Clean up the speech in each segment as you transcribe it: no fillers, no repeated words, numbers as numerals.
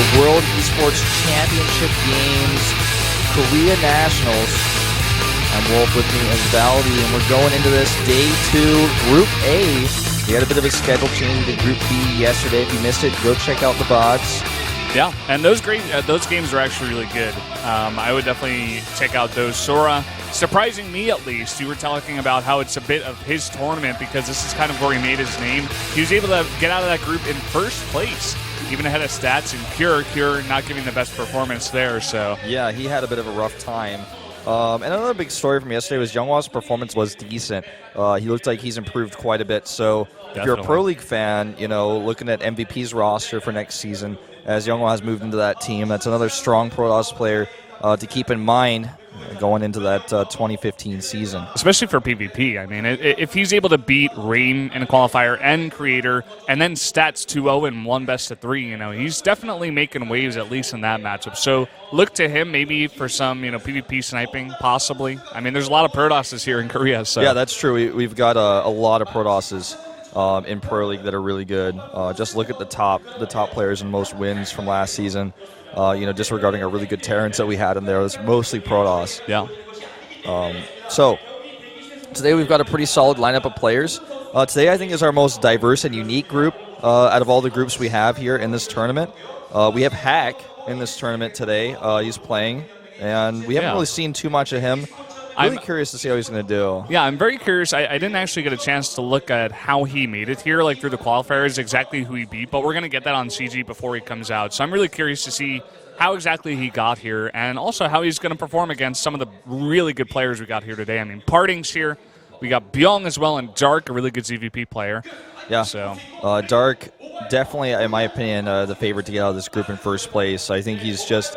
the World Esports Championship Games, Korea Nationals. I'm Wolf, with me as Valdi, and we're going into this Day 2, Group A. We had a bit of a schedule change to Group B yesterday. If you missed it, go check out the VODs. Yeah, and those games are actually really good. I would definitely check out those. Sora, surprising me at least, you were talking about how it's a bit of his tournament because this is kind of where he made his name. He was able to get out of that group in first place, even ahead of Stats and Cure. Cure not giving the best performance there. So yeah, he had a bit of a rough time. And another big story from yesterday was Younghwa's performance was decent. He looked like he's improved quite a bit. So if you're a Pro League fan, you know, looking at MVP's roster for next season, as Younghwa has moved into that team, that's another strong Protoss player to keep in mind going into that 2015 season. Especially for PvP. I mean, if he's able to beat Rain in a qualifier and Creator, and then Stats 2-0 and 1 best-of-3, you know, he's definitely making waves, at least in that matchup. So look to him maybe for some, you know, PvP sniping, possibly. I mean, there's a lot of Protosses here in Korea. So yeah, that's true. We've got a lot of Protosses in Pro League that are really good. Just look at the top players and most wins from last season. You know, disregarding our really good Terrans that we had in there, it was mostly Protoss. Yeah. So today we've got a pretty solid lineup of players. Today I think is our most diverse and unique group out of all the groups we have here in this tournament. We have Hack in this tournament today. He's playing, and we haven't really seen too much of him. I'm curious to see how he's going to do. Yeah, I'm very curious. I didn't actually get a chance to look at how he made it here, like through the qualifiers, exactly who he beat, but we're going to get that on CG before he comes out. So I'm really curious to see how exactly he got here and also how he's going to perform against some of the really good players we got here today. I mean, Parting's here. We got Byung as well, and Dark, a really good ZVP player. Yeah. So Dark, definitely, in my opinion, the favorite to get out of this group in first place. I think he's just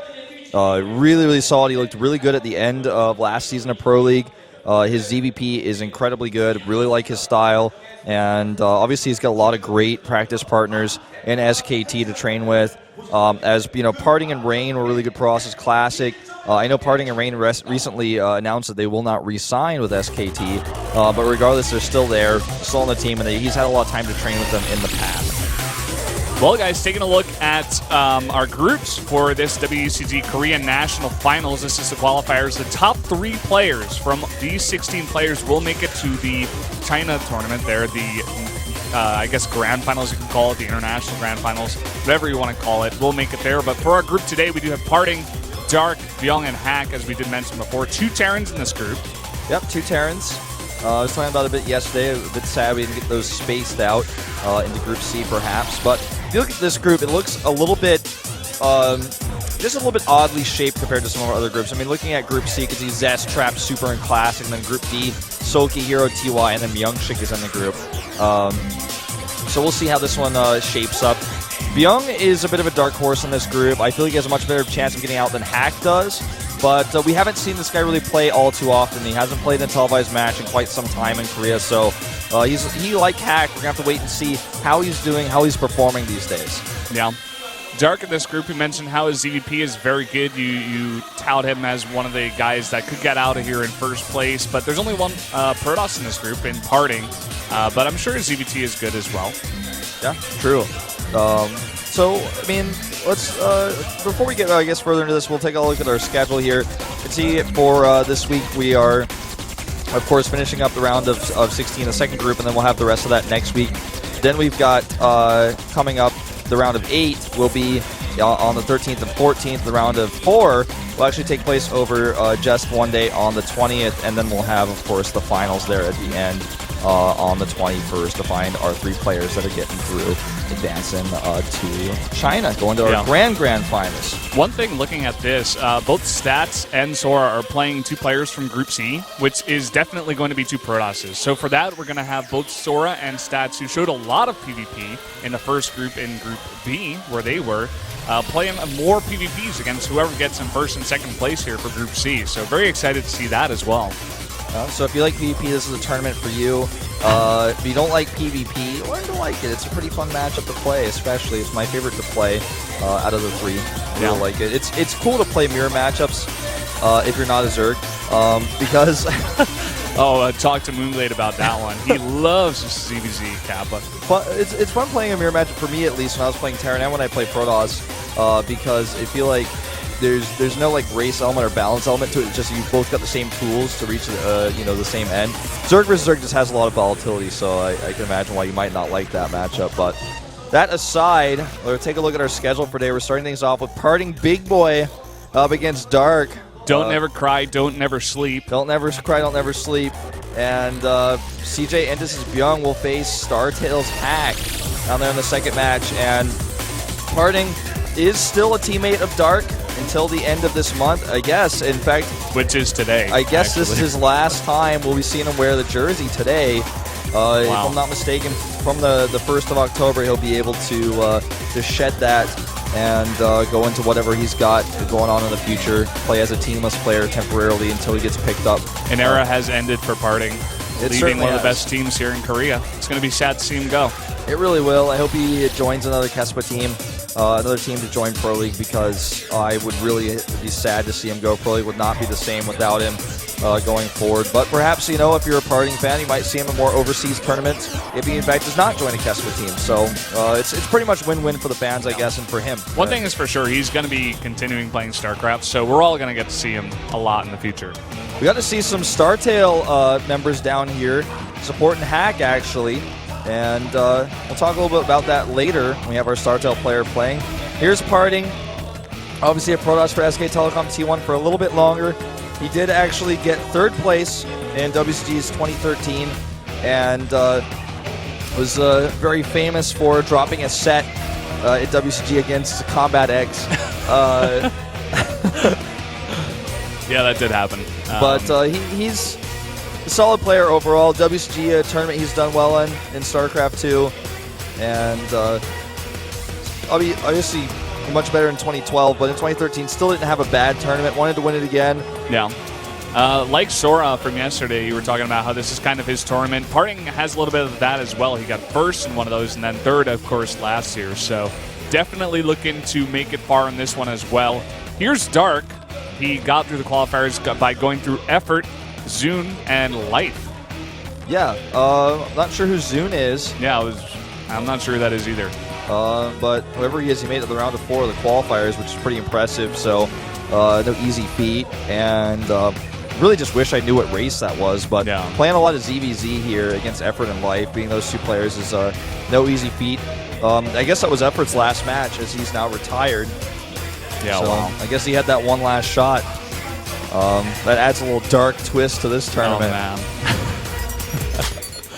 really, really solid. He looked really good at the end of last season of Pro League. His ZVP is incredibly good. Really like his style. And obviously he's got a lot of great practice partners in SK2 to train with. As you know, Parting and Rain were really good Protoss Classic. I know Parting and Rain recently announced that they will not re-sign with SK2. But regardless, they're still there, still on the team, and he's had a lot of time to train with them in the past. Well, guys, taking a look at our groups for this WECG Korean National Finals. This is the qualifiers. The top 3 players from these 16 players will make it to the China tournament there. The, I guess, Grand Finals, you can call it, the International Grand Finals, whatever you want to call it. We'll make it there. But for our group today, we do have Parting, Dark, Byung, and Hack, as we did mention before. 2 Terrans in this group. Yep, 2 Terrans. I was talking about it a bit yesterday. A bit sad we didn't get those spaced out into Group C, perhaps. But if you look at this group, it looks a little bit, just a little bit oddly shaped compared to some of our other groups. I mean, looking at Group C, you can see Zest, Trap, Super, and Classic. And then Group D, Soki, Hero, TY, and then Myungshik is in the group. So we'll see how this one shapes up. Byung is a bit of a dark horse in this group. I feel like he has a much better chance of getting out than Hack does. But we haven't seen this guy really play all too often. He hasn't played in a televised match in quite some time in Korea. So he, like Hack, we're going to have to wait and see how he's doing, how he's performing these days. Yeah. Dark in this group, you mentioned how his ZVP is very good. You tout him as one of the guys that could get out of here in first place. But there's only one Protoss in this group in Parting. But I'm sure his ZVT is good as well. Yeah, true. So, I mean, let's before we get, I guess, further into this, we'll take a look at our schedule here. You can see for this week we are, of course, finishing up the round of 16, the second group, and then we'll have the rest of that next week. Then we've got coming up the round of 8 will be on the 13th and 14th. The round of 4 will actually take place over just one day on the 20th, and then we'll have, of course, the finals there at the end on the 21st to find our 3 players that are getting through, advancing to China, going to our grand finals. One thing looking at this, both Stats and Sora are playing 2 players from Group C, which is definitely going to be 2 Protosses. So for that, we're going to have both Sora and Stats, who showed a lot of PvP in the first group in Group B, where they were, playing more PvPs against whoever gets in first and second place here for Group C. So very excited to see that as well. So if you like PvP, this is a tournament for you. If you don't like PvP, learn to like it. It's a pretty fun matchup to play, especially. It's my favorite to play out of the 3. I really like it. It's cool to play mirror matchups if you're not a Zerg, because... talk to Moonglade about that one. He loves ZVZ Kappa. But it's fun playing a mirror matchup for me, at least, when I was playing Terran and when I play Protoss. because I feel like there's no like race element or balance element to it. It's just you both got the same tools to reach the same end. Zerg versus Zerg just has a lot of volatility, so I can imagine why you might not like that matchup. But that aside, we'll take a look at our schedule for today. We're starting things off with Parting Big Boy up against Dark. Don't never cry, don't never sleep. Don't never cry, don't never sleep. And CJ Endis' Byung will face StarTale's Hack down there in the second match. And Parting is still a teammate of Dark until the end of this month, I guess. In fact, which is today. I guess this is his last time we'll be seeing him wear the jersey today. Wow. If I'm not mistaken, from the 1st of October, he'll be able to shed that and go into whatever he's got going on in the future, play as a teamless player temporarily until he gets picked up. An era has ended for Parting, leaving one of the best teams here in Korea. It's going to be sad to see him go. It really will. I hope he joins another Kespa team, another team to join Pro League, because I would really be sad to see him go. Pro League would not be the same without him going forward. But perhaps, if you're a Parting fan, you might see him in more overseas tournaments if he, in fact, does not join a Kespa team. So it's pretty much win-win for the fans, I guess, and for him. One thing is for sure, he's going to be continuing playing StarCraft, so we're all going to get to see him a lot in the future. We got to see some StarTale members down here supporting Hack, actually. And we'll talk a little bit about that later when we have our StarTale player playing. Here's Parting. Obviously a Protoss for SK Telecom T1 for a little bit longer. He did actually get 3rd place in WCG's 2013 and was very famous for dropping a set at WCG against Combat X. Yeah, that did happen. But he's a solid player overall. WCG tournament he's done well in StarCraft 2. And obviously much better in 2012, but in 2013 still didn't have a bad tournament. Wanted to win it again. Yeah. Like Sora from yesterday, you were talking about how this is kind of his tournament. Parting has a little bit of that as well. He got 1st in one of those and then 3rd, of course, last year. So definitely looking to make it far in this one as well. Here's Dark. He got through the qualifiers by going through Effort, Zune, and Life. Yeah, I'm not sure who Zune is. Yeah, I'm not sure who that is either. But whoever he is, he made it to the round of 4 of the qualifiers, which is pretty impressive. So no easy feat, and really just wish I knew what race that was. But playing a lot of ZVZ here against Effort and Life, being those two players, is no easy feat. I guess that was Effort's last match, as he's now retired. Yeah, so wow. I guess he had that one last shot. That adds a little dark twist to this tournament.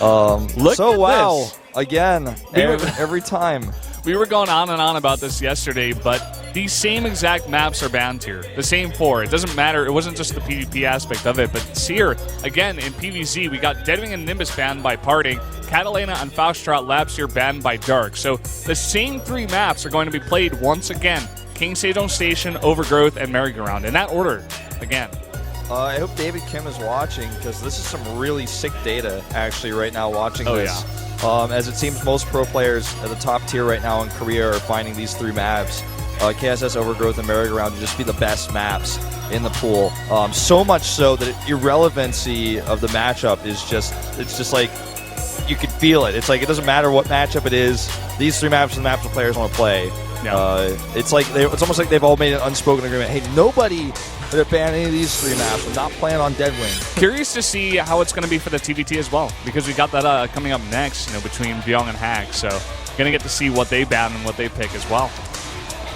Oh, man. Look so at wow. this. Again, every time. We were going on and on about this yesterday, but these same exact maps are banned here. The same 4. It doesn't matter. It wasn't just the PvP aspect of it, but here, again, in PvZ, we got Deadwing and Nimbus banned by Parting, Catalina and Faustrat Labs here banned by Dark. So the same 3 maps are going to be played once again. King Sejong Station, Overgrowth, and Merry-Go-Round. In that order, again. I hope David Kim is watching, because this is some really sick data, actually, right now watching this. Yeah. As it seems most pro players at the top tier right now in Korea are finding these 3 maps, KSS, Overgrowth, and Merry-Go-Round, to just be the best maps in the pool. So much so that irrelevancy of the matchup is it's just like, you can feel it. It's like, it doesn't matter what matchup it is. These 3 maps are the maps the players want to play. Yeah. It's almost like they've all made an unspoken agreement. Hey, nobody would ban any of these 3 maps. I'm not playing on Deadwing. Curious to see how it's going to be for the TVT as well, because we got that coming up next, between Byung and Hack. So going to get to see what they ban and what they pick as well.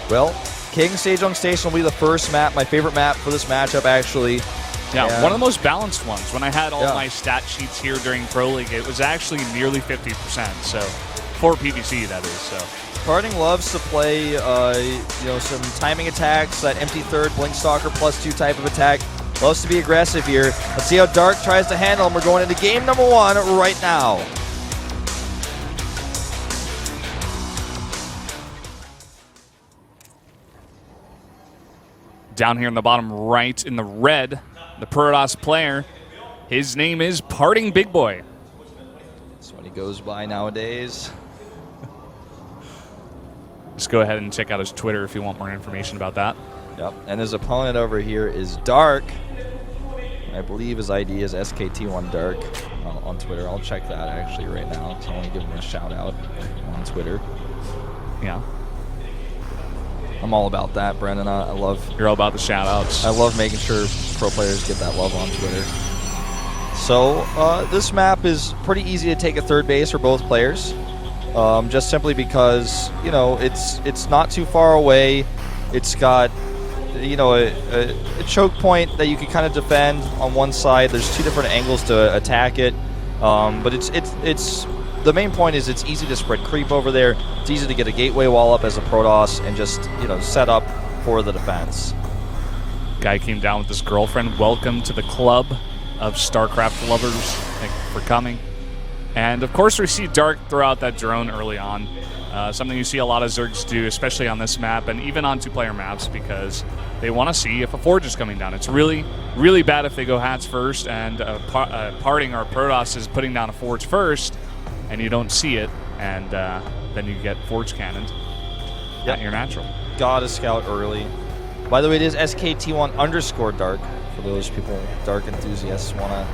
Well, King Sejong Station will be the first map, my favorite map for this matchup, actually. Yeah, one of the most balanced ones. When I had all my stat sheets here during Pro League, it was actually nearly 50%. So for PvC, that is. So Parting loves to play, some timing attacks, that empty 3rd Blinkstalker +2 type of attack. Loves to be aggressive here. Let's see how Dark tries to handle him. We're going into game number 1 right now. Down here in the bottom right in the red, the Protoss player, his name is Parting Big Boy. That's what he goes by nowadays. Just go ahead and check out his Twitter if you want more information about that. Yep, and his opponent over here is Dark. I believe his ID is SK1 Dark on Twitter. I'll check that actually right now, so I want to give him a shout out on Twitter. Yeah. I'm all about that, Brendan. I love. You're all about the shout-outs. I love making sure pro players get that love on Twitter. So this map is pretty easy to take a third base for both players, just simply because it's not too far away. It's got a choke point that you can kind of defend on one side. There's 2 different angles to attack it, but it's the main point is it's easy to spread creep over there. It's easy to get a gateway wall up as a Protoss and just set up for the defense. Guy came down with his girlfriend. Welcome to the club of StarCraft lovers. Thank you for coming. And of course we see Dark throw out that drone early on. Something you see a lot of Zergs do, especially on this map and even on 2-player maps, because they want to see if a Forge is coming down. It's really, really bad if they go Hats first and Parting or Protoss is putting down a Forge first and you don't see it, and then you get Forge cannoned at your natural. Gotta scout early. By the way, it is SK1_Dark for those people, Dark enthusiasts, want to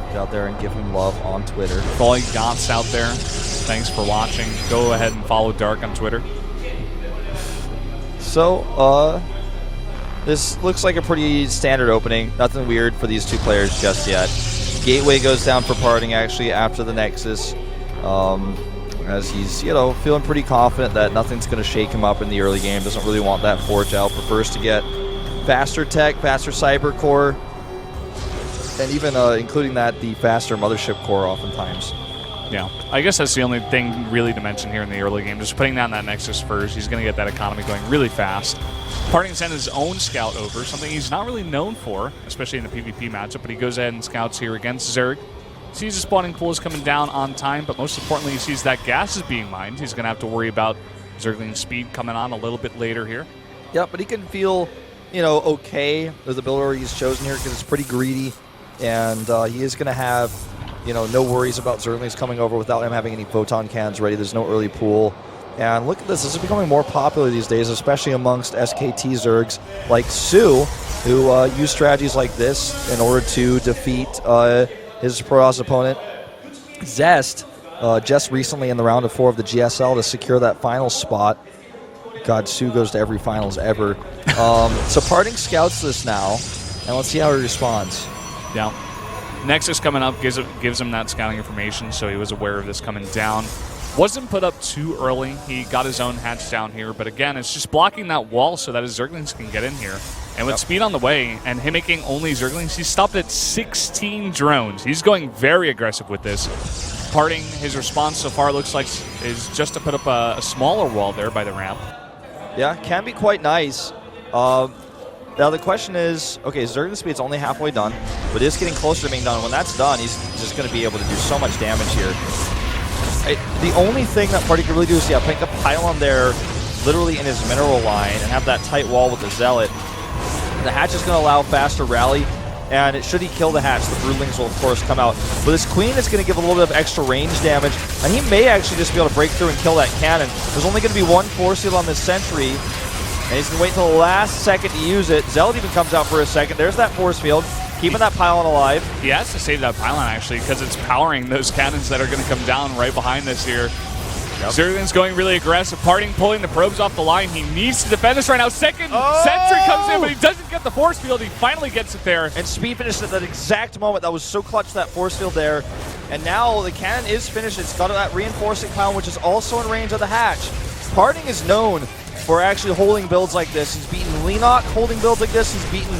get out there and give him love on Twitter. For all you Goths out there, thanks for watching. Go ahead and follow Dark on Twitter. So, this looks like a pretty standard opening. Nothing weird for these 2 players just yet. Gateway goes down for Parting actually after the Nexus, as he's feeling pretty confident that nothing's going to shake him up in the early game. Doesn't really want that Forge out. Prefers to get faster tech, faster cyber core, and even including that, the faster mothership core oftentimes. Yeah, I guess that's the only thing really to mention here in the early game. Just putting down that Nexus first, he's going to get that economy going really fast. Parting sent his own scout over, something he's not really known for, especially in a PvP matchup, but he goes ahead and scouts here against Zerg. Sees the spawning pool is coming down on time, but most importantly, he sees that gas is being mined. He's going to have to worry about Zergling's speed coming on a little bit later here. Yeah, but he can feel, okay with the build order he's chosen here because it's pretty greedy, and he is going to have, no worries about Zerglings coming over without him having any photon cannons ready. There's no early pool. And look at this. This is becoming more popular these days, especially amongst SKT Zergs like Sue, who use strategies like this in order to defeat his Protoss opponent. Zest, just recently in the round of 4 of the GSL to secure that final spot. God, Sue goes to every finals ever. So Parting scouts this now, and let's see how he responds. Yeah. Nexus coming up gives him that scouting information, so he was aware of this coming down. Wasn't put up too early. He got his own hatch down here, but again, it's just blocking that wall so that his Zerglings can get in here. And with speed on the way, and him making only Zerglings, he's stopped at 16 drones. He's going very aggressive with this. Parting, his response so far looks like is just to put up a smaller wall there by the ramp. Yeah, can be quite nice. Now the question is, okay, Zergling speed's only halfway done, but it is getting closer to being done. When that's done, he's just going to be able to do so much damage here. The only thing that Party can really do is, pick a pylon there, literally in his mineral line, and have that tight wall with the Zealot. The hatch is going to allow faster rally, and should he kill the hatch, the Broodlings will of course come out. But this Queen is going to give a little bit of extra range damage, and he may actually just be able to break through and kill that cannon. There's only going to be 1 force field on this sentry, and he's going to wait until the last second to use it. Zealot even comes out for a second. There's that force field, keeping that pylon alive. He has to save that pylon, actually, because it's powering those cannons that are going to come down right behind this here. Yep. Zergling's going really aggressive. Parting pulling the probes off the line. He needs to defend this right now. Second sentry comes in, but he doesn't get the force field. He finally gets it there. And speed finished at that exact moment. That was so clutch, that force field there. And now the cannon is finished. It's got that reinforcing pylon, which is also in range of the hatch. Parting is known for actually holding builds like this. He's beaten Lenok holding builds like this. He's beaten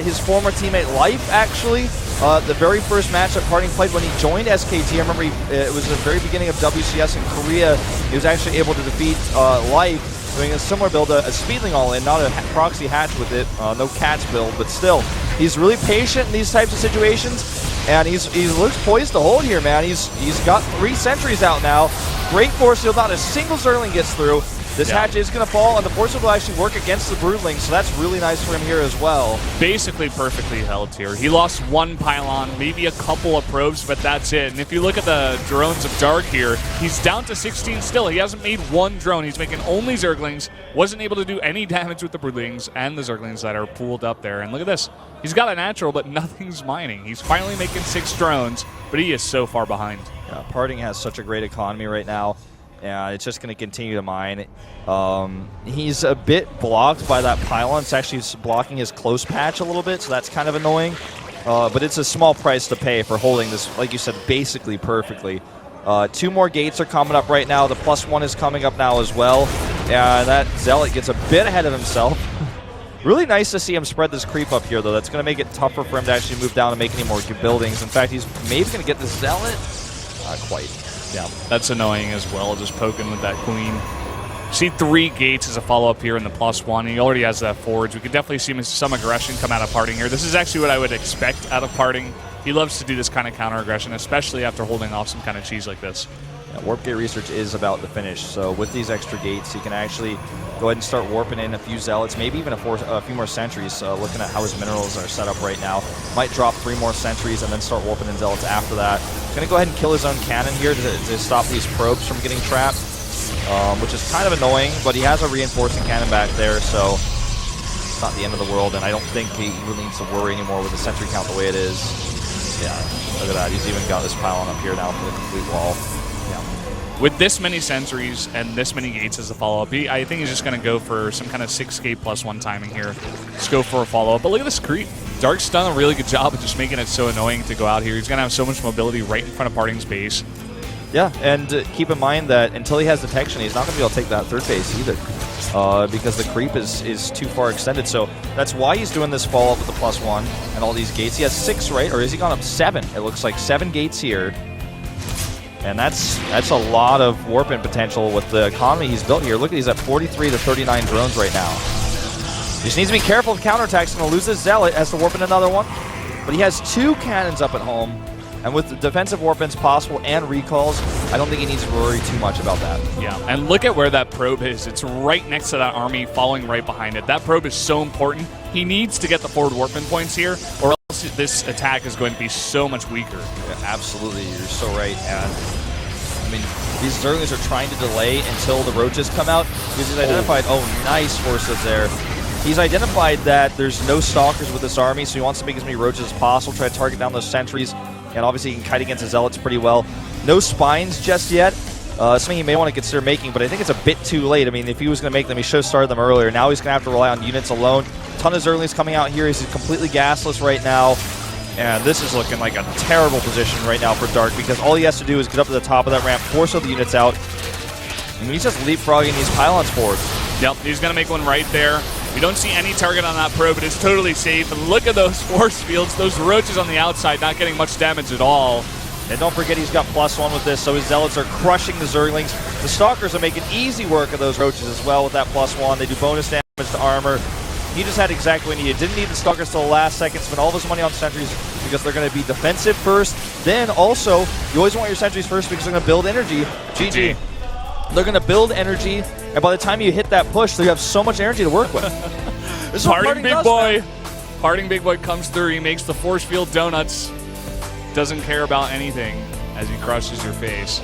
his former teammate Life, actually. The very first match that Parting played when he joined SKT, I remember it was the very beginning of WCS in Korea. He was actually able to defeat Life doing a similar build, a Speedling all-in, not a proxy hatch with it, no Cats build, but still. He's really patient in these types of situations, and he looks poised to hold here, man. He's got 3 sentries out now. Great force field, not a single Zergling gets through. This hatch is going to fall, and the force field will actually work against the Broodling, so that's really nice for him here as well. Basically perfectly held here. He lost 1 pylon, maybe a couple of probes, but that's it. And if you look at the drones of Dark here, he's down to 16 still. He hasn't made 1 drone. He's making only Zerglings. Wasn't able to do any damage with the Broodlings and the Zerglings that are pooled up there. And look at this. He's got a natural, but nothing's mining. He's finally making 6 drones, but he is so far behind. Yeah, Parting has such a great economy right now. and it's just going to continue to mine. He's a bit blocked by that pylon. It's actually blocking his close patch a little bit, so that's kind of annoying. But it's a small price to pay for holding this, like you said, basically perfectly. 2 more gates are coming up right now. The +1 is coming up now as well. And that Zealot gets a bit ahead of himself. Really nice to see him spread this creep up here, though. That's going to make it tougher for him to actually move down and make any more buildings. In fact, he's maybe going to get the Zealot. Not quite. Yeah, that's annoying as well, just poking with that queen. See 3 gates as a follow-up here in the +1. He already has that forge. We could definitely see some aggression come out of Parting here. This is actually what I would expect out of Parting. He loves to do this kind of counter-aggression, especially after holding off some kind of cheese like this. Yeah, warp gate research is about to finish, so with these extra gates, he can actually go ahead and start warping in a few Zealots, maybe even a few more sentries, looking at how his minerals are set up right now. Might drop 3 more sentries and then start warping in Zealots after that. Going to go ahead and kill his own cannon here to stop these probes from getting trapped, which is kind of annoying, but he has a reinforcing cannon back there, so it's not the end of the world, and I don't think he really needs to worry anymore with the sentry count the way it is. Yeah, look at that. He's even got this pylon up here now for the complete wall. Yeah. With this many sentries and this many gates as a follow-up, I think he's just going to go for some kind of 6-gate +1 timing here. Just go for a follow-up. But look at this creep. Dark's done a really good job of just making it so annoying to go out here. He's going to have so much mobility right in front of Parting's base. Yeah, and keep in mind that until he has detection, he's not going to be able to take that 3rd base either. Because the creep is too far extended. So that's why he's doing this follow-up with the +1 and all these gates. He has 6, right? Or has he gone up 7? It looks like 7 gates here. And that's a lot of warping potential with the economy he's built here. Look at, he's at 43 to 39 drones right now. He just needs to be careful with counterattacks. He's going to lose this Zealot, has to warp in another one. But he has 2 cannons up at home. And with the defensive warp-ins possible and recalls, I don't think he needs to worry too much about that. Yeah, and look at where that probe is. It's right next to that army, following right behind it. That probe is so important. He needs to get the forward warp-in points here, or else this attack is going to be so much weaker. Yeah, absolutely, you're so right. And I mean, these Zerglings are trying to delay until the roaches come out. Because he's identified, nice forces there. He's identified that there's no stalkers with this army, so he wants to make as many roaches as possible, try to target down those sentries. And obviously he can kite against the Zealots pretty well. No spines just yet. Something he may want to consider making, but I think it's a bit too late. I mean, if he was going to make them, he should have started them earlier. Now he's going to have to rely on units alone. Ton of Zerglings coming out here. He's completely gasless right now. And this is looking like a terrible position right now for Dark, because all he has to do is get up to the top of that ramp, force all the units out. And he's just leapfrogging these pylons forward. Yep, he's going to make one right there. We don't see any target on that probe, but it's totally safe. And look at those force fields, those roaches on the outside, not getting much damage at all. And don't forget, he's got +1 with this, so his Zealots are crushing the Zerglings. The Stalkers are making easy work of those roaches as well with that +1. They do bonus damage to armor. He just had exactly what he needed. Didn't need the Stalkers till the last second. Spent all of his money on sentries because they're going to be defensive first. Then also, you always want your sentries first because they're going to build energy. GG. They're going to build energy, and by the time you hit that push, they have so much energy to work with. This is Parting Big Boy. Man. Parting Big Boy comes through. He makes the force field donuts. Doesn't care about anything as he crushes your face.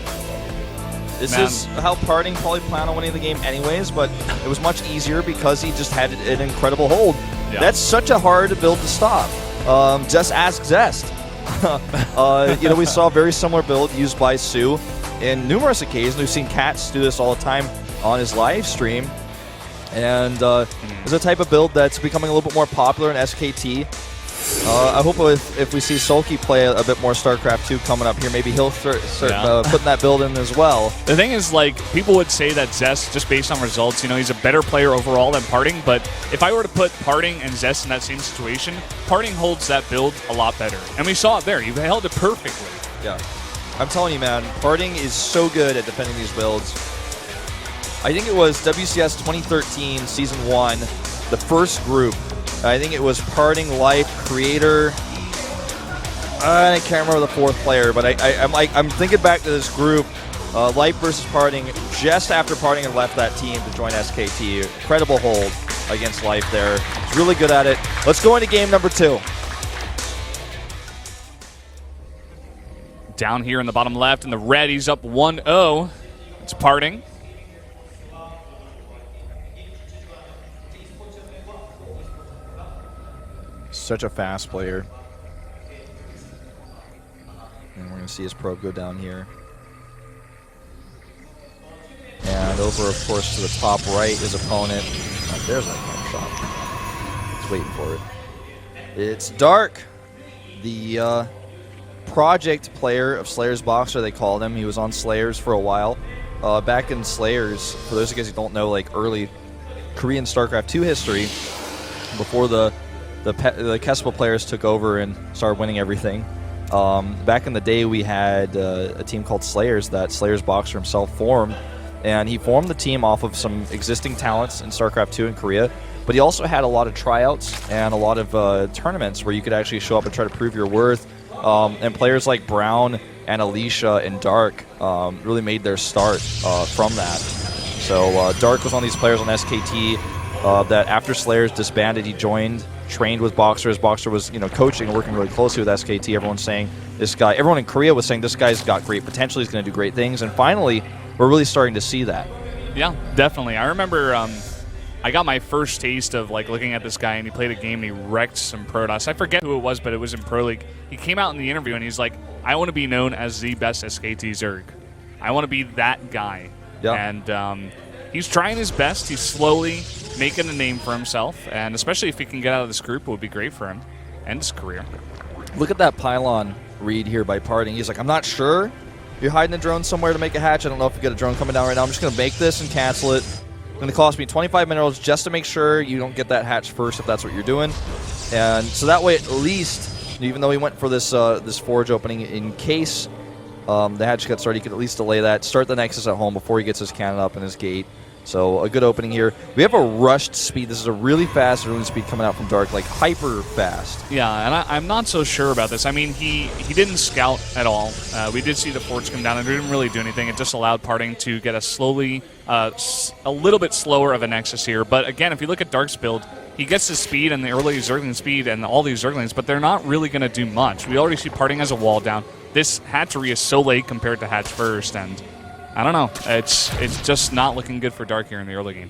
This is how Parting probably planned on winning the game anyways, but it was much easier because he just had an incredible hold. Yeah. That's such a hard build to stop. Just ask Zest. We saw a very similar build used by Sue in numerous occasions. We've seen Cats do this all the time on his live stream. And it's a type of build that's becoming a little bit more popular in SKT. I hope if we see Sulky play a bit more StarCraft 2 coming up here, maybe he'll start putting that build in as well. The thing is, like, people would say that Zest, just based on results, he's a better player overall than Parting, but if I were to put Parting and Zest in that same situation, Parting holds that build a lot better. And we saw it there. He held it perfectly. Yeah. I'm telling you, man, Parting is so good at defending these builds. I think it was WCS 2013, Season 1, the first group. I think it was Parting, Life, Creator. I can't remember the 4th player, but I'm thinking back to this group, Life versus Parting, just after Parting had left that team to join SKT. Incredible hold against Life there. He's really good at it. Let's go into game number 2. Down here in the bottom left, in the red, he's up 1-0. It's Parting. Such a fast player. And we're going to see his probe go down here. And over, of course, to the top right, his opponent. There's that shot. He's waiting for it. It's Dark, the project player of Slayer's Boxer, they called him. He was on Slayers for a while. Back in Slayers, for those of you guys who don't know, like early Korean StarCraft 2 history, before the Kespa players took over and started winning everything. Back in the day, we had a team called Slayers that Slayer's Boxer himself formed, and he formed the team off of some existing talents in StarCraft 2 in Korea, but he also had a lot of tryouts and a lot of tournaments where you could actually show up and try to prove your worth, and players like Brown and Alicia and Dark really made their start from that. So Dark was one of these players on SKT that after Slayers disbanded, he joined, trained with Boxer. As Boxer was, coaching and working really closely with SKT. Everyone's saying this guy. Everyone in Korea was saying this guy's got great potential. He's going to do great things. And finally, we're really starting to see that. Yeah, definitely. I remember I got my first taste of looking at this guy, and he played a game and he wrecked some Protoss. I forget who it was, but it was in Pro League. He came out in the interview and he's like, "I want to be known as the best SKT Zerg. I want to be that guy." Yeah. And he's trying his best. He's slowly making a name for himself, and especially if he can get out of this group, it would be great for him and his career. Look at that pylon read here by Parting. He's like, "I'm not sure. You're hiding a drone somewhere to make a hatch. I don't know if you get a drone coming down right now. I'm just going to make this and cancel it. It's going to cost me 25 minerals just to make sure you don't get that hatch first if that's what you're doing." And so that way, at least, even though he went for this this forge opening, in case the hatch got started, he could at least delay that, start the Nexus at home before he gets his cannon up and his gate. So a good opening here. We have a rushed speed. This is a really fast ruling speed coming out from Dark, hyper fast. Yeah, and I'm not so sure about this. I mean, he didn't scout at all. We did see the forts come down, and it didn't really do anything. It just allowed Parting to get a little bit slower of a Nexus here. But again, if you look at Dark's build, he gets his speed and the early Zergling speed and all these Zerglings, but they're not really going to do much. We already see Parting has a wall down. This hatchery is so late compared to hatch first, and I don't know. It's just not looking good for Dark here in the early game.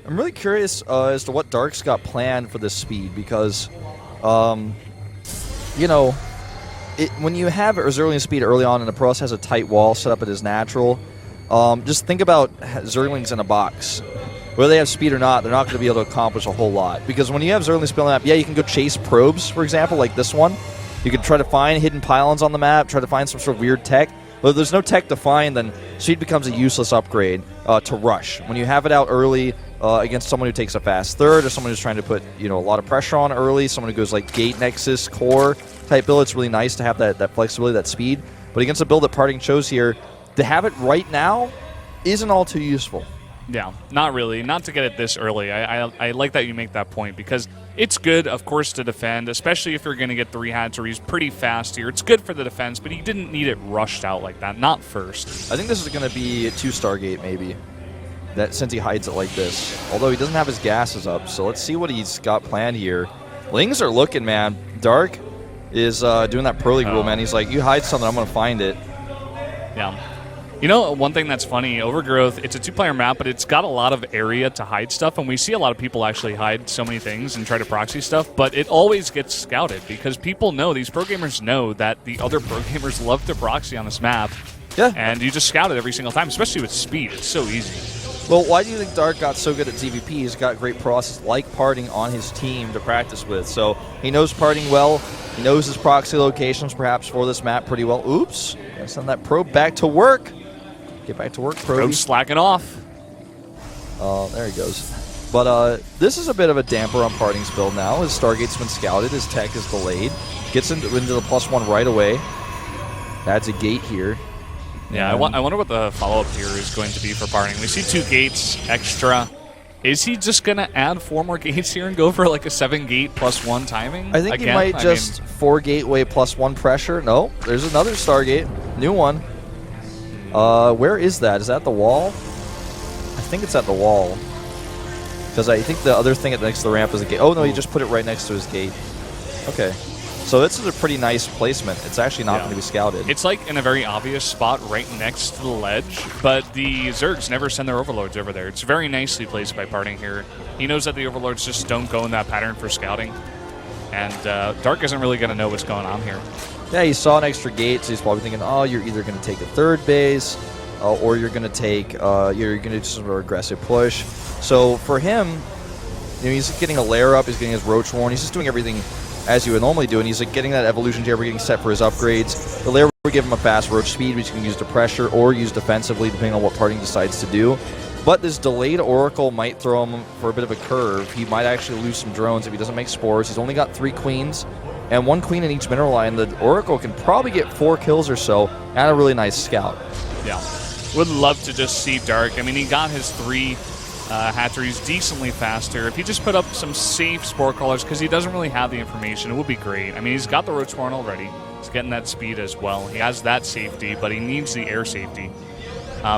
I'm really curious as to what Dark's got planned for this speed, because, when you have Zergling speed early on and the Protoss has a tight wall set up at his natural, just think about Zerglings in a box. Whether they have speed or not, they're not going to be able to accomplish a whole lot. Because when you have Zergling speed on the map, yeah, you can go chase probes, for example, like this one. You can try to find hidden pylons on the map, try to find some sort of weird tech. But if there's no tech to find, then speed becomes a useless upgrade to rush. When you have it out early against someone who takes a fast third, or someone who's trying to put a lot of pressure on early, someone who goes gate nexus, core type build, it's really nice to have that flexibility, that speed. But against the build that Parting chose here, to have it right now isn't all too useful. Yeah, not really. Not to get it this early. I like that you make that point, because it's good, of course, to defend, especially if you're going to get 3 hatcheries pretty fast here. It's good for the defense, but he didn't need it rushed out like that. Not first. I think this is going to be a 2 Stargate, maybe, since he hides it like this. Although he doesn't have his gases up, so let's see what he's got planned here. Lings are looking, man. Dark is doing that Pro League rule, man. He's like, you hide something, I'm going to find it. Yeah. One thing that's funny, Overgrowth, it's a 2-player map, but it's got a lot of area to hide stuff, and we see a lot of people actually hide so many things and try to proxy stuff, but it always gets scouted, because people know, these pro gamers know that the other pro gamers love to proxy on this map. Yeah. And you just scout it every single time, especially with speed. It's so easy. Well, why do you think Dark got so good at ZVP? He's got great process like Parting on his team to practice with, so he knows Parting well. He knows his proxy locations, perhaps, for this map pretty well. Oops. Gotta send that probe back to work. Get back to work, Probe. Slacking off. There he goes. But this is a bit of a damper on Parting's build now. His Stargate's been scouted. His tech is delayed. Gets into the +1 right away. Adds a gate here. Yeah, I wonder what the follow-up here is going to be for Parting. We see 2 gates extra. Is he just going to add 4 more gates here and go for a 7-gate +1 timing? I think he might just 4 gateway +1 pressure. No, there's another Stargate. New one. Where is that? Is that the wall? I think it's at the wall. Because I think the other thing next to the ramp is a gate. Oh, no, he just put it right next to his gate. Okay. So this is a pretty nice placement. It's actually not going to be scouted. It's in a very obvious spot right next to the ledge, but the Zergs never send their overlords over there. It's very nicely placed by Parting here. He knows that the overlords just don't go in that pattern for scouting. And Dark isn't really going to know what's going on here. Yeah, he saw an extra gate, so he's probably thinking, oh, you're either going to take a 3rd base, or you're going to take, you're going to do some aggressive push. So for him, he's getting a layer up, he's getting his Roach Warren, he's just doing everything as you would normally do, and he's like getting that evolution chamber, getting set for his upgrades. The layer will give him a fast Roach speed, which he can use to pressure or use defensively, depending on what parting decides to do. But this delayed Oracle might throw him for a bit of a curve. He might actually lose some drones if he doesn't make spores. He's only got 3 queens, and 1 queen in each mineral line. The Oracle can probably get 4 kills or so, and a really nice scout. Yeah. Would love to just see Dark. I mean, he got his 3 hatcheries decently faster. If he just put up some safe spore crawlers, because he doesn't really have the information, it would be great. I mean, he's got the Roach Warren already. He's getting that speed as well. He has that safety, but he needs the air safety.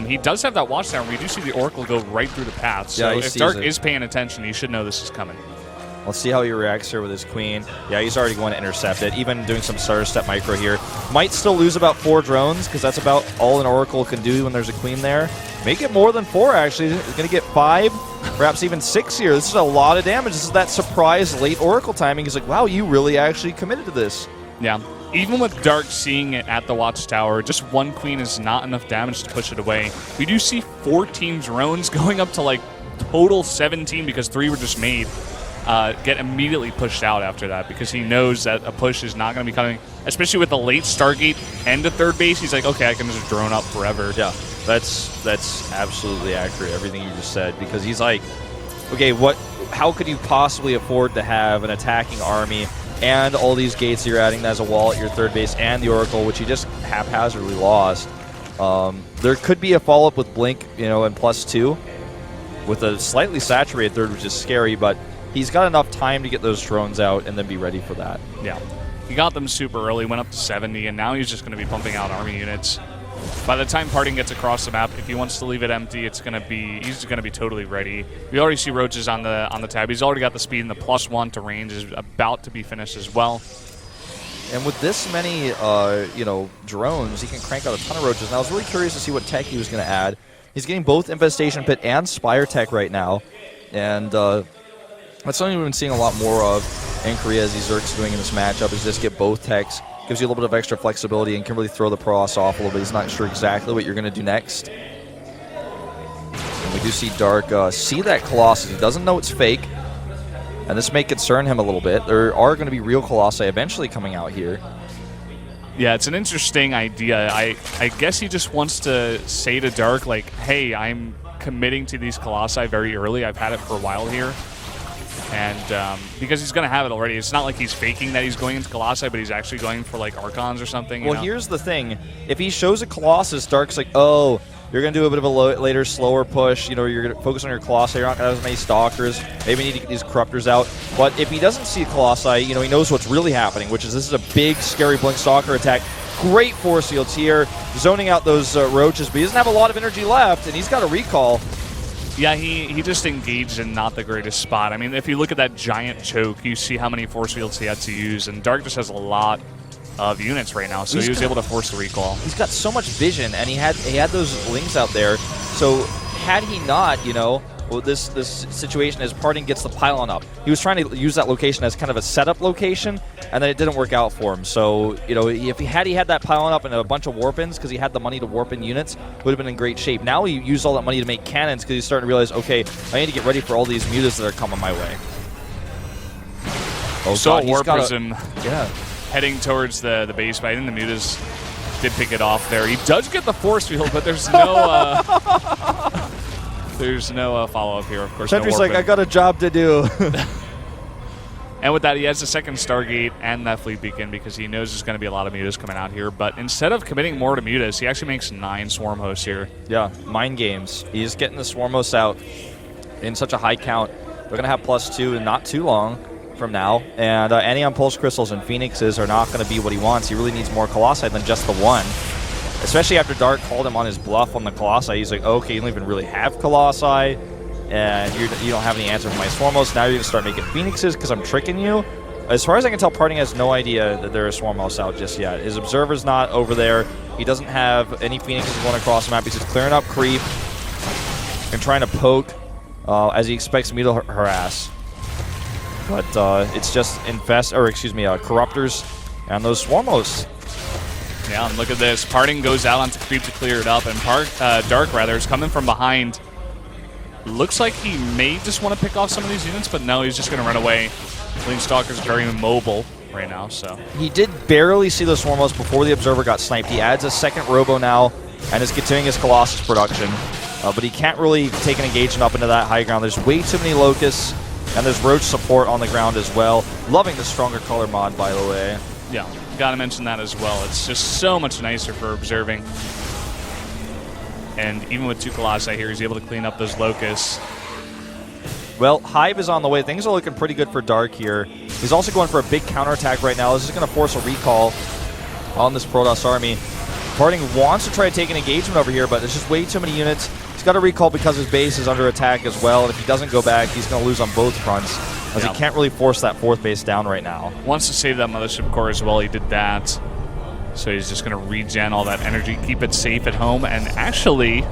He does have that watchtower. We do see the Oracle go right through the path. So if Dark is paying attention, he should know this is coming. Let's see how he reacts here with his queen. Yeah, he's already going to intercept it, even doing some starter step micro here. Might still lose about 4 drones, because that's about all an Oracle can do when there's a queen there. Make it more than 4, actually. He's going to get 5, perhaps even 6 here. This is a lot of damage. This is that surprise late Oracle timing. He's like, wow, you really actually committed to this. Yeah. Even with Dark seeing it at the watchtower, just 1 queen is not enough damage to push it away. We do see 14 drones going up to like total 17 because 3 were just made. Get immediately pushed out after that because he knows that a push is not going to be coming, especially with the late Stargate and the third base. He's like, okay, I can just drone up forever. Yeah, that's absolutely accurate, everything you just said, because he's like, okay, how could you possibly afford to have an attacking army and all these gates you're adding as a wall at your third base and the Oracle, which he just haphazardly lost. There could be a follow-up with Blink, and +2 with a slightly saturated third, which is scary, but he's got enough time to get those drones out and then be ready for that. Yeah. He got them super early, went up to 70, and now he's just going to be pumping out army units. By the time Parting gets across the map, if he wants to leave it empty, he's going to be totally ready. We already see Roaches on the tab. He's already got the speed, and the +1 to range is about to be finished as well. And with this many, drones, he can crank out a ton of Roaches. And I was really curious to see what tech he was going to add. He's getting both Infestation Pit and Spire tech right now, and that's something we've been seeing a lot more of in Korea as these Zerks doing in this matchup, is just get both techs. Gives you a little bit of extra flexibility and can really throw the Protoss off a little bit. He's not sure exactly what you're going to do next. And we do see Dark see that Colossus. He doesn't know it's fake, and this may concern him a little bit. There are going to be real Colossi eventually coming out here. Yeah, it's an interesting idea. I guess he just wants to say to Dark, like, hey, I'm committing to these Colossi very early. I've had it for a while here. And because he's going to have it already. It's not like he's faking that he's going into Colossi, but he's actually going for, like, Archons or something. Well, here's the thing. If he shows a Colossus, Dark's like, oh, you're going to do a bit of a later, slower push. You're going to focus on your Colossi. You're not going to have as many Stalkers. Maybe you need to get these Corruptors out. But if he doesn't see a Colossi, he knows what's really happening, which is this is a big, scary Blink Stalker attack. Great force fields here, zoning out those Roaches, but he doesn't have a lot of energy left, and he's got a recall. Yeah, he just engaged in not the greatest spot. I mean, if you look at that giant choke, you see how many force fields he had to use, and Dark just has a lot of units right now, so he was able to force the recall. He's got so much vision, and he had those lings out there, so had he not, this situation as Parting gets the pylon up. He was trying to use that location as kind of a setup location, and then it didn't work out for him. So, if he had that pylon up and a bunch of warp-ins, because he had the money to warp in units, would have been in great shape. Now he used all that money to make cannons, because he's starting to realize, okay, I need to get ready for all these mutas that are coming my way. Oh, so Warp Prism heading towards the base, but I think the mutas did pick it off there. He does get the force field, but there's no... There's no follow-up here, of course. Sentry's like, I got a job to do. And with that, he has the second Stargate and that Fleet Beacon because he knows there's going to be a lot of mutas coming out here. But instead of committing more to mutas, he actually makes 9 Swarm Hosts here. Yeah, mind games. He's getting the Swarm Hosts out in such a high count. They're going to have +2 in not too long from now. And Anion Pulse Crystals and Phoenixes are not going to be what he wants. He really needs more Colossi than just the one. Especially after Dark called him on his bluff on the Colossi. He's like, okay, you don't even really have Colossi, and you don't have any answer for my Swarmos. Now you're going to start making Phoenixes because I'm tricking you. As far as I can tell, Parting has no idea that there are Swarmos out just yet. His Observer's not over there. He doesn't have any Phoenixes going across the map. He's just clearing up creep and trying to poke as he expects me to harass. But it's just Corruptors and those Swarmos. Yeah, and look at this. Parting goes out onto Creep to clear it up, and Dark rather is coming from behind. Looks like he may just want to pick off some of these units, but no, he's just going to run away. Lane Stalker's very mobile right now, so. He did barely see those Swarmos before the Observer got sniped. He adds a second Robo now and is continuing his Colossus production. But he can't really take an engagement up into that high ground. There's way too many Locusts, and there's Roach support on the ground as well. Loving the stronger color mod, by the way. Yeah, gotta mention that as well. It's just so much nicer for observing. And even with 2 Colossi here, he's able to clean up those Locusts. Well, Hive is on the way. Things are looking pretty good for Dark here. He's also going for a big counterattack right now. This is going to force a recall on this Protoss army. Parting wants to try to take an engagement over here, but there's just way too many units. He's got to recall because his base is under attack as well, and if he doesn't go back, he's going to lose on both fronts, as he can't really force that 4th base down right now. Wants to save that Mothership core as well. He did that. So he's just going to regen all that energy, keep it safe at home, and actually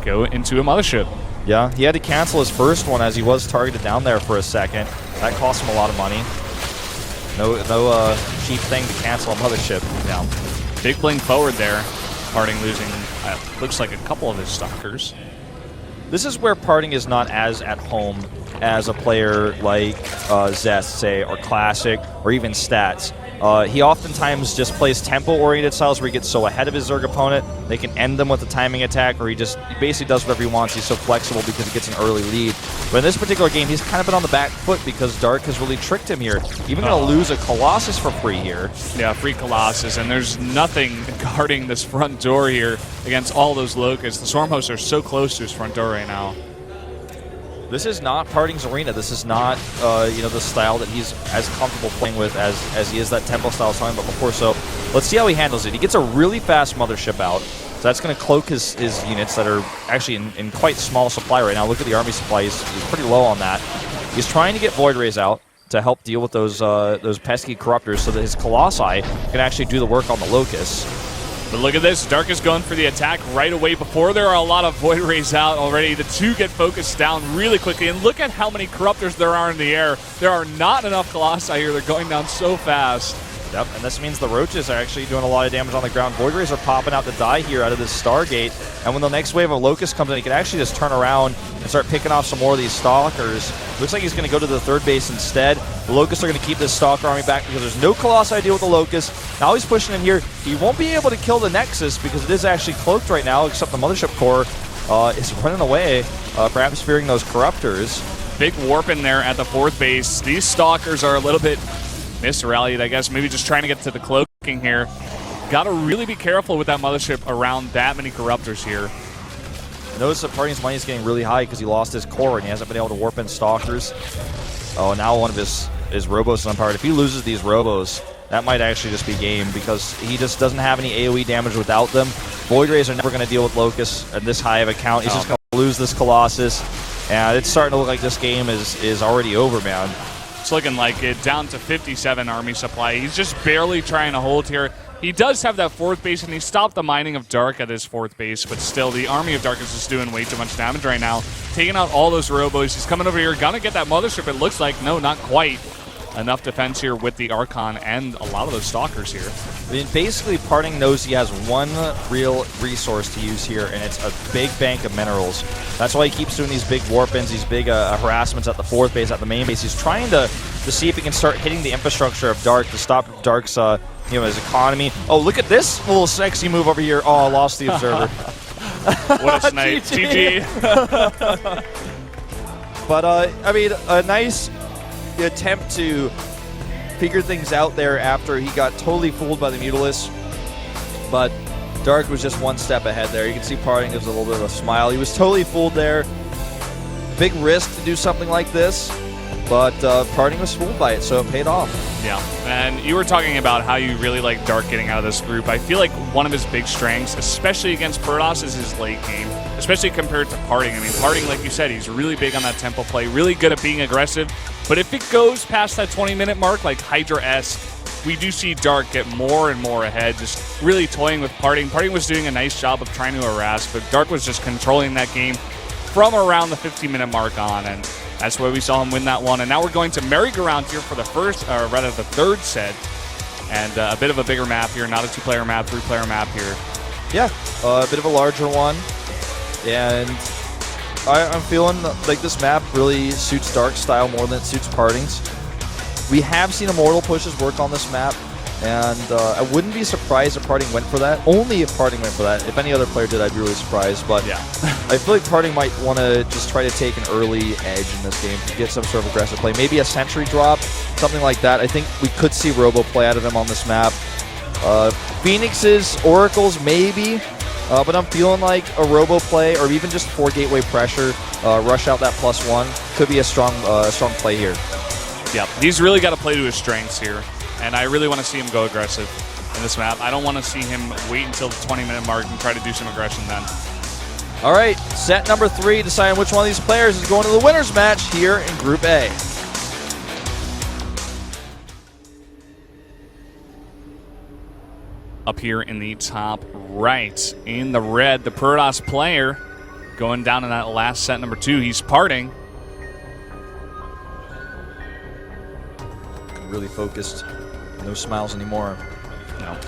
go into a Mothership. Yeah, he had to cancel his first one as he was targeted down there for a second. That cost him a lot of money. No cheap thing to cancel a Mothership. Yeah. Big blink forward there. Parting losing, looks like a couple of his Stalkers. This is where Parting is not as at home as a player like Zest, say, or Classic, or even Stats. He oftentimes just plays tempo-oriented styles where he gets so ahead of his Zerg opponent, they can end them with a timing attack, or he basically does whatever he wants. He's so flexible because he gets an early lead. But in this particular game, he's kind of been on the back foot because Dark has really tricked him here. Even going to lose a Colossus for free here. Yeah, free Colossus, and there's nothing guarding this front door here against all those Locusts. The Swarm hosts are so close to his front door right now. This is not Parting's arena. This is not, the style that he's as comfortable playing with as he is that tempo style I was talking about before. So let's see how he handles it. He gets a really fast Mothership out. So that's going to cloak his units that are actually in quite small supply right now. Look at the army supply. He's pretty low on that. He's trying to get Void Rays out to help deal with those pesky Corruptors so that his Colossi can actually do the work on the Locusts. But look at this. Dark is going for the attack right away before there are a lot of Void Rays out already. The 2 get focused down really quickly. And look at how many Corruptors there are in the air. There are not enough Colossi here. They're going down so fast. Yep, and this means the Roaches are actually doing a lot of damage on the ground. Void Rays are popping out to die here out of this Stargate. And when the next wave of Locust comes in, he can actually just turn around and start picking off some more of these Stalkers. Looks like he's going to go to the 3rd base instead. The Locusts are going to keep this Stalker army back because there's no Colossi deal with the Locusts. Now he's pushing in here. He won't be able to kill the Nexus because it is actually cloaked right now, except the Mothership Core is running away, perhaps fearing those Corruptors. Big warp in there at the 4th base. These Stalkers are a little bit misrallied, I guess. Maybe just trying to get to the cloaking here. Got to really be careful with that Mothership around that many Corruptors here. Notice that Parting's money is getting really high because he lost his core and he hasn't been able to warp in Stalkers. Oh, now one of his Robos is unpowered. If he loses these Robos, that might actually just be game because he just doesn't have any AoE damage without them. Void Rays are never going to deal with Locusts at this high of a count. He's just going to lose this Colossus. And it's starting to look like this game is already over, man. It's looking like it, down to 57 army supply. He's just barely trying to hold here. He does have that 4th base, and he stopped the mining of Dark at his 4th base, but still, the army of Dark is just doing way too much damage right now. Taking out all those Robos. He's coming over here, gonna get that Mothership. It looks like, no, not quite. Enough defense here with the Archon and a lot of those Stalkers here. I mean, basically, Parting knows he has one real resource to use here, and it's a big bank of minerals. That's why he keeps doing these big warp-ins, these big harassments at the 4th base, at the main base. He's trying to see if he can start hitting the infrastructure of Dark to stop Dark's his economy. Oh, look at this little sexy move over here. Oh, I lost the Observer. What a snipe. GG. But, I mean, a nice attempt to figure things out there after he got totally fooled by the Mutalisk. But Dark was just one step ahead there. You can see Parting gives a little bit of a smile. He was totally fooled there. Big risk to do something like this. But Parting was fooled by it, so it paid off. Yeah, and you were talking about how you really like Dark getting out of this group. I feel like one of his big strengths, especially against Protoss, is his late game, especially compared to Parting. I mean, Parting, like you said, he's really big on that tempo play, really good at being aggressive. But if it goes past that 20-minute mark, like Hydra-esque, we do see Dark get more and more ahead, just really toying with Parting. Parting was doing a nice job of trying to harass, but Dark was just controlling that game from around the 15-minute mark on, and that's why we saw him win that one. And now we're going to merry-go-round here for the third set. And a bit of a bigger map here, not a 2-player map, 3-player map here. Yeah, a bit of a larger one. And I'm feeling like this map really suits Dark's style more than it suits Parting's. We have seen Immortal pushes work on this map, and I wouldn't be surprised if Parting went for that. Only if Parting went for that. If any other player did, I'd be really surprised. But yeah. I feel like Parting might want to just try to take an early edge in this game to get some sort of aggressive play. Maybe a sentry drop, something like that. I think we could see Robo play out of him on this map. Phoenix's, Oracles, maybe. But I'm feeling like a Robo play or even just 4 gateway pressure, rush out that +1 could be a strong play here. Yeah, he's really got to play to his strengths here, and I really want to see him go aggressive in this map. I don't want to see him wait until the 20-minute mark and try to do some aggression then. All right, set number 3, deciding which one of these players is going to the winner's match here in Group A. Up here in the top right, in the red, the Protoss player going down in that last set number 2. He's Parting. Really focused. No smiles anymore. No.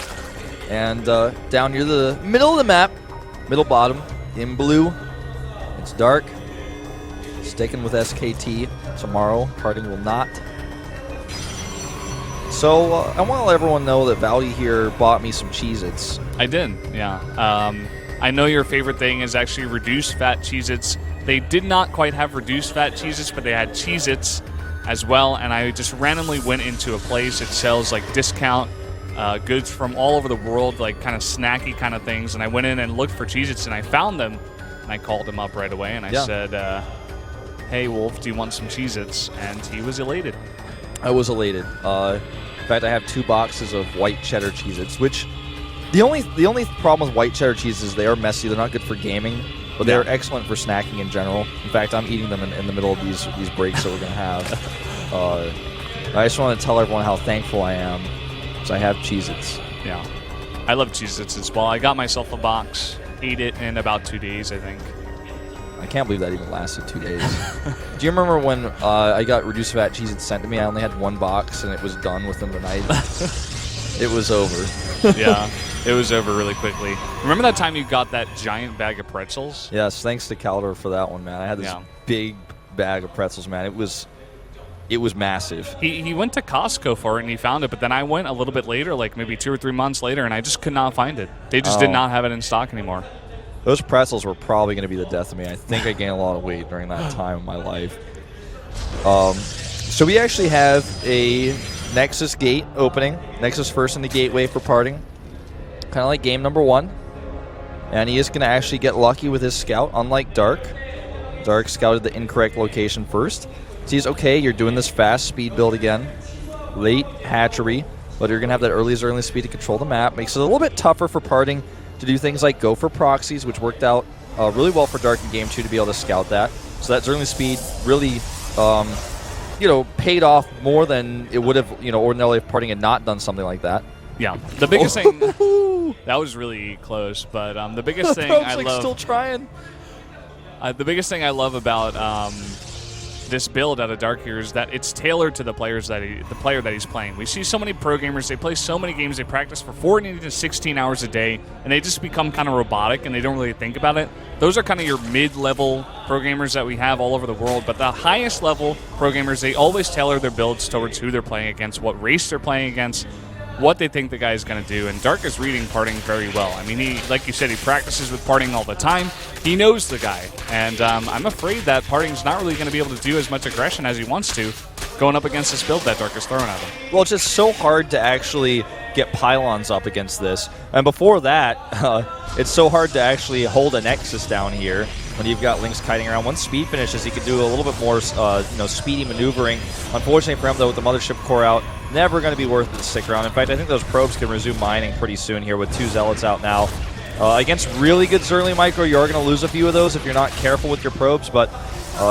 And down near the middle of the map, middle bottom, in blue, it's Dark. Sticking with SK2 tomorrow. Parting will not. So I want to let everyone know that Valdi here bought me some Cheez-Its. I did, yeah. I know your favorite thing is actually reduced fat Cheez-Its. They did not quite have reduced fat Cheez-Its, but they had Cheez-Its as well, and I just randomly went into a place that sells like discount goods from all over the world, like kind of snacky kind of things, and I went in and looked for Cheez-Its, and I found them, and I called him up right away, and I said, hey, Wolf, do you want some Cheez-Its? And he was elated. I was elated. In fact, I have 2 boxes of white cheddar Cheez-Its, which the only problem with white cheddar cheese is they are messy. They're not good for gaming, but they're excellent for snacking in general. In fact, I'm eating them in the middle of these breaks that we're going to have. I just want to tell everyone how thankful I am because I have Cheez-Its. Yeah. I love Cheez-Its as well. I got myself a box, ate it in about 2 days, I think. I can't believe that even lasted 2 days. Do you remember when I got reduced fat Cheez-Its sent to me? I only had 1 box, and it was done within the night. It was over. Yeah, it was over really quickly. Remember that time you got that giant bag of pretzels? Yes, thanks to Caldor for that one, man. I had this big bag of pretzels, man. It was massive. He went to Costco for it, and he found it, but then I went a little bit later, like maybe 2 or 3 months later, and I just could not find it. They just did not have it in stock anymore. Those pretzels were probably going to be the death of me. I think I gained a lot of weight during that time of my life. So we actually have a Nexus gate opening. Nexus first in the gateway for Parting. Kind of like game number 1. And he is going to actually get lucky with his scout, unlike Dark. Dark scouted the incorrect location first. Sees, okay, you're doing this fast speed build again. Late hatchery, but you're going to have that early speed to control the map. Makes it a little bit tougher for Parting to do things like go for proxies, which worked out really well for Dark in Game 2 to be able to scout that. So that early speed really, paid off more than it would have, ordinarily if Parting had not done something like that. Yeah, the biggest thing that was really close, but the biggest thing I love. Still trying. The biggest thing I love about this build out of Dark here is that it's tailored to the player that he's playing. We see so many pro gamers, they play so many games, they practice for 14 to 16 hours a day, and they just become kind of robotic and they don't really think about it. Those are kind of your mid-level pro gamers that we have all over the world, but the highest level pro gamers, they always tailor their builds towards who they're playing against, what race they're playing against, what they think the guy is going to do, and Dark is reading Parting very well. I mean, he, like you said, he practices with Parting all the time. He knows the guy, and I'm afraid that Parting's not really going to be able to do as much aggression as he wants to going up against this build that Dark is throwing at him. Well, it's just so hard to actually get pylons up against this. And before that, it's so hard to actually hold a Nexus down here when you've got Lynx kiting around. Once speed finishes, he can do a little bit more speedy maneuvering. Unfortunately for him, though, with the Mothership core out, never going to be worth it to stick around. In fact, I think those probes can resume mining pretty soon here with 2 Zealots out now. Against really good Zerly Micro, you are going to lose a few of those if you're not careful with your probes, but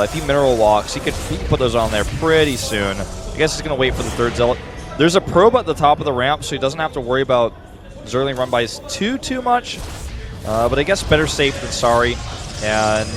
if he mineral walks, he could put those on there pretty soon. I guess he's going to wait for the 3rd Zealot. There's a probe at the top of the ramp, so he doesn't have to worry about Zerling run-bys too much. But I guess better safe than sorry. And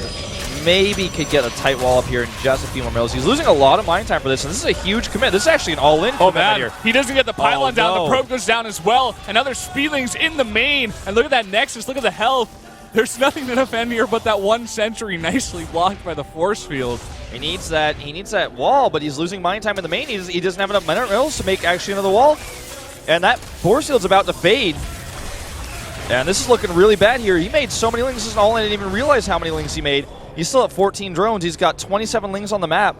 maybe could get a tight wall up here in just a few more middles. He's losing a lot of mine time for this, and this is a huge commit. This is actually an all-in commitment here. He doesn't get the pylon down. No. The probe goes down as well. Another Speedlings in the main. And look at that Nexus. Look at the health. There's nothing to defend here but that one sentry nicely blocked by the force field. He needs that wall, but he's losing mine time in the main. He doesn't have enough minerals to make actually another wall. And that force field's about to fade. And this is looking really bad here. He made so many lings. This is all I didn't even realize how many lings he made. He's still at 14 drones. He's got 27 lings on the map.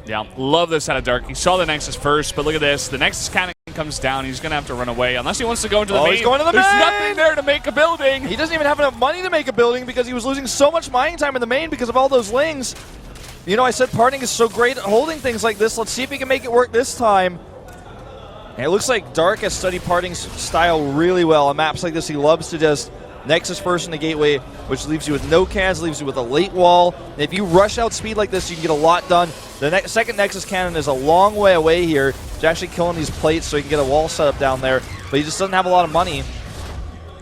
Yeah, love this out of Dark. He saw the Nexus first, but look at this. The Nexus cannon comes down. He's going to have to run away unless he wants to go into the main. He's going to the There's main. nothing there to make a building. He doesn't even have enough money to make a building because he was losing so much mining time in the main because of all those lings. You know, I said Parting is so great at holding things like this. Let's see if he can make it work this time. And it looks like Dark has studied Parting's style really well. On maps like this, he loves to just Nexus first in the gateway, which leaves you with no cans, leaves you with a late wall. And if you rush out speed like this, you can get a lot done. The second Nexus cannon is a long way away here. He's actually killing these plates so he can get a wall set up down there. But he just doesn't have a lot of money.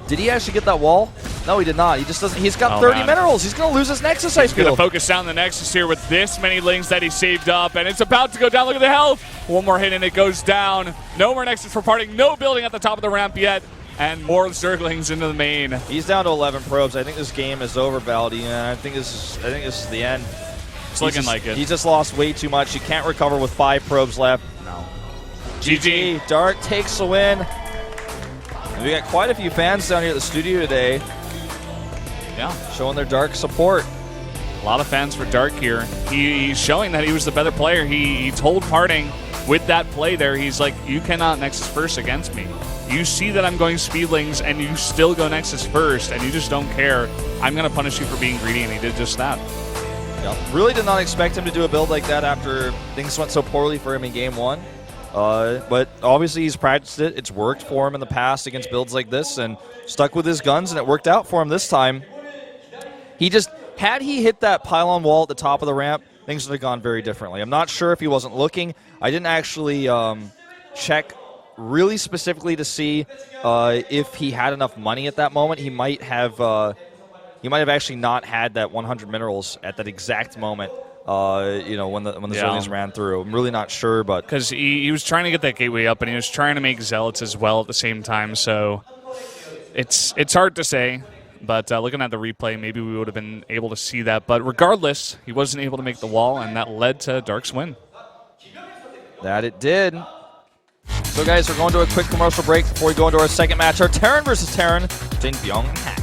Did he actually get that wall? No, he did not. He just doesn't. He's got 30 minerals. He's going to lose his Nexus, I feel. He's going to focus down the Nexus here with this many lings that he saved up, and it's about to go down. Look at the health. One more hit, and it goes down. No more Nexus for Parting. No building at the top of the ramp yet, and more Zerglings into the main. He's down to 11 probes. I think this game is over, Baldy. I think this is the end. It's looking like it. He just lost way too much. He can't recover with 5 probes left. No. GG. Dark takes the win. And we got quite a few fans down here at the studio today. Yeah. Showing their Dark support. A lot of fans for Dark here. He's showing that he was the better player. He told Parting with that play there, he's like, you cannot Nexus first against me. You see that I'm going Speedlings, and you still go Nexus first, and you just don't care. I'm going to punish you for being greedy, and he did just that. Yeah. Really did not expect him to do a build like that after things went so poorly for him in Game 1. But obviously he's practiced it. It's worked for him in the past against builds like this and stuck with his guns, and it worked out for him this time. Had he hit that pylon wall at the top of the ramp, things would have gone very differently. I'm not sure if he wasn't looking. I didn't actually check really specifically to see if he had enough money at that moment. He might have actually not had that 100 minerals at that exact moment. When the Zerglings ran through. I'm really not sure, but because he was trying to get that gateway up, and he was trying to make Zealots as well at the same time. So it's hard to say. But looking at the replay, maybe we would have been able to see that. But regardless, he wasn't able to make the wall, and that led to Dark's win. That it did. So, guys, we're going to a quick commercial break before we go into our second match. Our Terran versus Terran, Jin Byung.